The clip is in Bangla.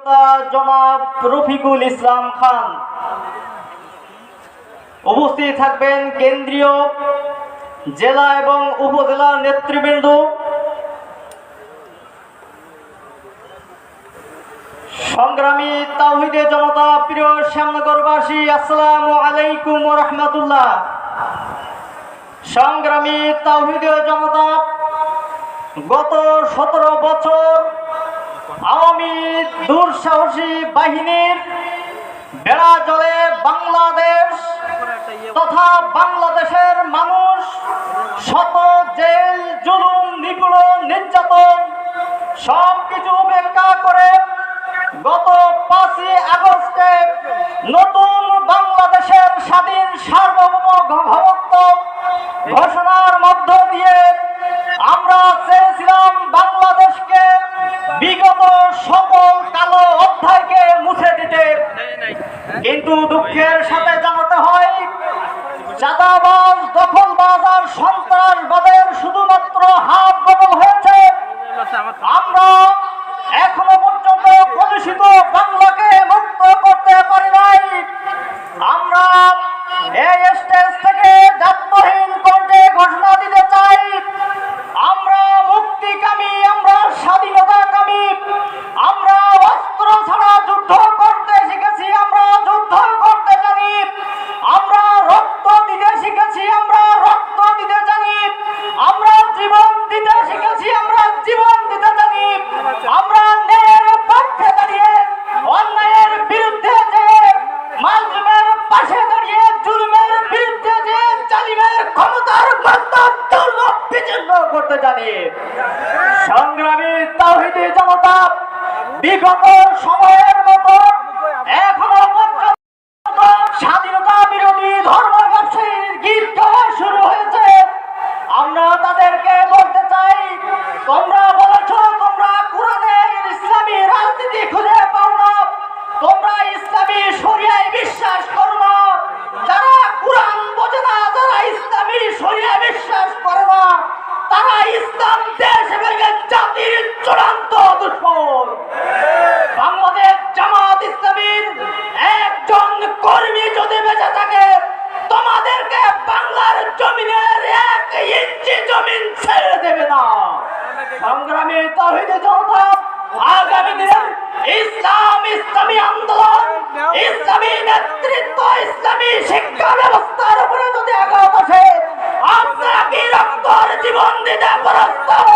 জনাব রফিকুল ইসলাম খান। উপস্থিত থাকবেন কেন্দ্রীয়, জেলা এবং উপজেলার নেতৃবৃন্দ, সংগ্রামী তাওহীদে জনতা, প্রিয় শ্যামনগরবাসী, আসসালামু আলাইকুম ওয়া রাহমাতুল্লাহ। সংগ্রামী তাওহীদে জনতা, গত 17 বছর আওয়ামী দুঃসাহসী বাহিনীর বেড়া জলে বাংলাদেশ তথা বাংলাদেশের মানুষ শত জেল, জুলুম, নিপীড়ন, নির্যাতন সবকিছু উপেক্ষা করে গত 5ই আগস্টে নতুন বাংলাদেশের স্বাধীন সার্বভৌমত্ব ঘোষণার মধ্য দিয়ে আমরা চেয়েছিলাম বাংলাদেশকে বিগত সকল কালো অধ্যায়কে মুছে দিতে। কিন্তু দুঃখের সাথে জানাতে হয়, চাঁদাবাজ, দখলবাজ আর সন্ত্রাসবাদের শুধুমাত্র হাত বদল হয়েছে। আমরা এখনো পর্যন্ত কলুষিত বাংলাকে মুক্ত করতে পারি নাই। আমরা এই স্টেজ থেকে জাত্যহীন কণ্ঠে ঘোষণা দিতে চাই, আমরা মুক্তিকামী, আমরা স্বাধীনতাকামী, আমরা অস্ত্র ছাড়া যুদ্ধ করতে শিখেছি, আমরা যুদ্ধ করতে জানি, আমরা রক্ত দিতে শিখেছি, আমরা রক্ত দিতে জানি, আমরা জীবন দিতে শিখেছি, আমরা জীবন দিতে জানি। আমরা ন্যায়ের পক্ষে দাঁড়িয়ে অন্যায়ের বিরুদ্ধে যে, মাজলুমের পাশে দাঁড়িয়ে জুলুমের বিরুদ্ধে যে, জালিমের ক্ষমতার দুর্লভ বিচ্ছিন্ন করতে জানি। সংগ্রামী তাওহীদে জনতা, বিগত সময়ের মতো এখনো পর্যন্ত স্বাধীনতা বিরোধী ধর্ম ব্যবসায়ীর গীত গাওয়া শুরু হয়েছে। আমরা তাদেরকে বলতে চাই, তোমরা বলেছ তোমরা কোরআনে ইসলামী রাজনীতি খুঁজে পাও না, তোমরা ইসলামী শরিয়ায় বিশ্বাস করো না। যারা কোরআন বোঝে না, যারা ইসলামী শরিয়া বিশ্বাস করে না, তারা ইসলাম দেশ এবং জাতির চূড়ান্ত দুশমন। বাংলাদেশ জামাত ইসলামীর একজন কর্মী যদি বেঁচে থাকে, তোমাদেরকে বাংলার জমিনের 1 ইঞ্চি জমিন ছেড়ে দেবে না। সংগ্রামী তাওহীদে জনতা, আগামী দিনে ইসলামী আন্দোলন, ইসলামী নেতৃত্ব, ইসলামী শিক্ষা ব্যবস্থার উপরে যদি আঘাত আসে, আপনারা কি রক্তর জীবন দিতে প্রস্তুত?